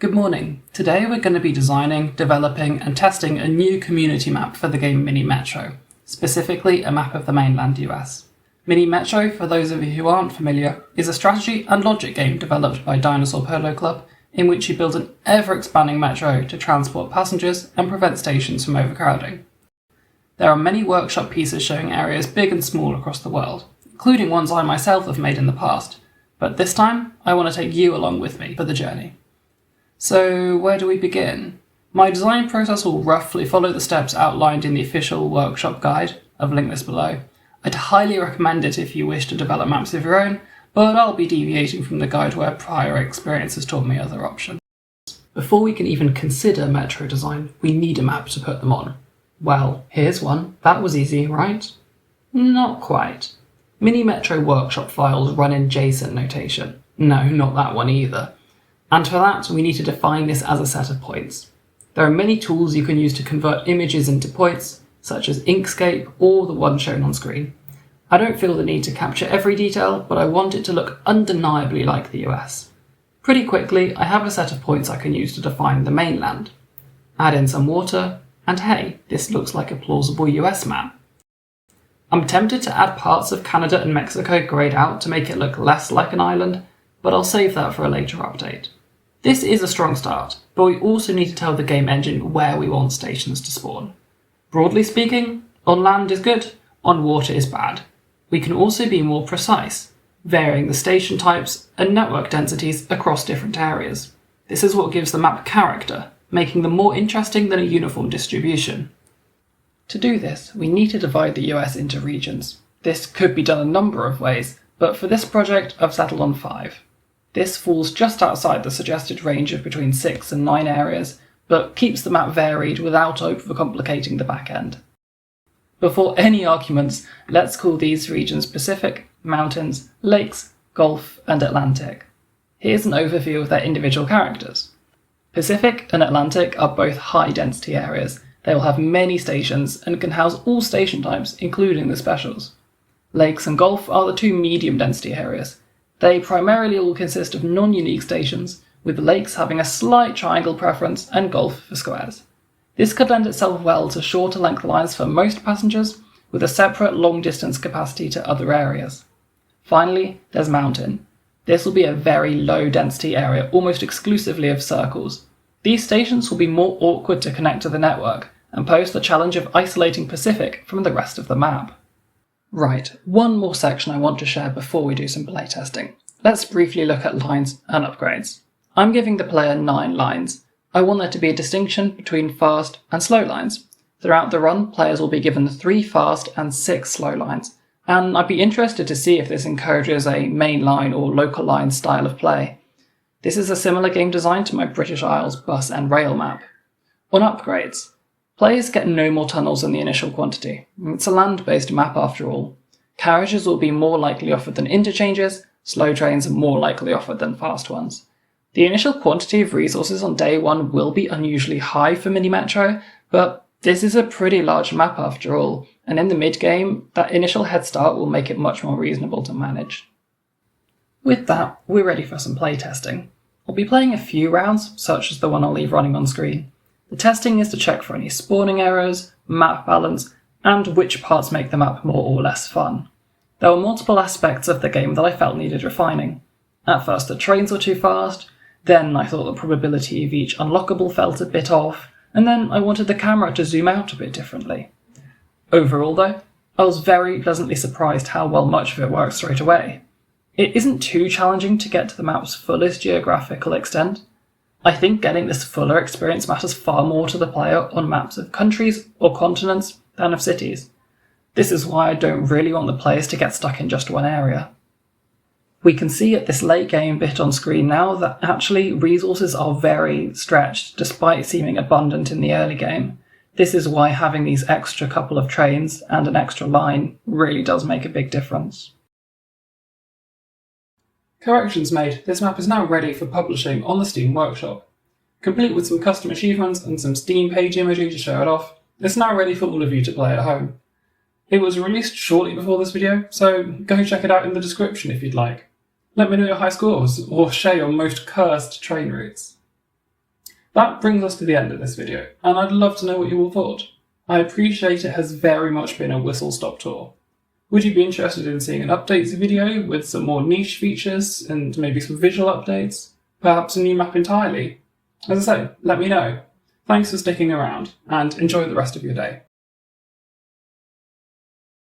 Good morning. Today we're going to be designing, developing and testing a new community map for the game Mini Metro, specifically a map of the mainland US. Mini Metro, for those of you who aren't familiar, is a strategy and logic game developed by Dinosaur Polo Club in which you build an ever-expanding metro to transport passengers and prevent stations from overcrowding. There are many workshop pieces showing areas big and small across the world, including ones I myself have made in the past, but this time I want to take you along with me for the journey. So where do we begin? My design process will roughly follow the steps outlined in the official workshop guide. I've linked this below. I'd highly recommend it if you wish to develop maps of your own, but I'll be deviating from the guide where prior experience has taught me other options. Before we can even consider metro design, we need a map to put them on. Well, here's one. That was easy, right? Not quite. Mini Metro workshop files run in JSON notation. No, not that one either. And for that, we need to define this as a set of points. There are many tools you can use to convert images into points, such as Inkscape or the one shown on screen. I don't feel the need to capture every detail, but I want it to look undeniably like the US. Pretty quickly, I have a set of points I can use to define the mainland. Add in some water, and hey, this looks like a plausible US map. I'm tempted to add parts of Canada and Mexico grayed out to make it look less like an island, but I'll save that for a later update. This is a strong start, but we also need to tell the game engine where we want stations to spawn. Broadly speaking, on land is good, on water is bad. We can also be more precise, varying the station types and network densities across different areas. This is what gives the map character, making them more interesting than a uniform distribution. To do this, we need to divide the US into regions. This could be done a number of ways, but for this project I've settled on 5. This falls just outside the suggested range of between 6 and 9 areas, but keeps the map varied without overcomplicating the back end. Before any arguments, let's call these regions Pacific, Mountains, Lakes, Gulf, and Atlantic. Here's an overview of their individual characters. Pacific and Atlantic are both high-density areas. They will have many stations and can house all station types, including the specials. Lakes and Gulf are the 2 medium-density areas. They primarily all consist of non-unique stations, with Lakes having a slight triangle preference and Gulf for squares. This could lend itself well to shorter length lines for most passengers, with a separate long-distance capacity to other areas. Finally, there's Mountain. This will be a very low-density area, almost exclusively of circles. These stations will be more awkward to connect to the network, and pose the challenge of isolating Pacific from the rest of the map. Right, one more section I want to share before we do some playtesting. Let's briefly look at lines and upgrades. I'm giving the player 9 lines. I want there to be a distinction between fast and slow lines. Throughout the run, players will be given 3 fast and 6 slow lines, and I'd be interested to see if this encourages a mainline or local line style of play. This is a similar game design to my British Isles bus and rail map. On upgrades, players get no more tunnels than the initial quantity. It's a land-based map after all. Carriages will be more likely offered than interchanges, slow trains are more likely offered than fast ones. The initial quantity of resources on day 1 will be unusually high for Mini Metro, but this is a pretty large map after all, and in the mid-game, that initial head start will make it much more reasonable to manage. With that, we're ready for some playtesting. I'll be playing a few rounds, such as the one I'll leave running on screen. The testing is to check for any spawning errors, map balance, and which parts make the map more or less fun. There were multiple aspects of the game that I felt needed refining. At first the trains were too fast, then I thought the probability of each unlockable felt a bit off, and then I wanted the camera to zoom out a bit differently. Overall though, I was very pleasantly surprised how well much of it works straight away. It isn't too challenging to get to the map's fullest geographical extent. I think getting this fuller experience matters far more to the player on maps of countries or continents than of cities. This is why I don't really want the players to get stuck in just one area. We can see at this late game bit on screen now that actually resources are very stretched despite seeming abundant in the early game. This is why having these extra couple of trains and an extra line really does make a big difference. Corrections made, this map is now ready for publishing on the Steam Workshop. Complete with some custom achievements and some Steam page imagery to show it off, it's now ready for all of you to play at home. It was released shortly before this video, so go check it out in the description if you'd like. Let me know your high scores, or share your most cursed train routes. That brings us to the end of this video, and I'd love to know what you all thought. I appreciate it has very much been a whistle-stop tour. Would you be interested in seeing an updates video with some more niche features and maybe some visual updates? Perhaps a new map entirely? As I say, let me know. Thanks for sticking around, and enjoy the rest of your day.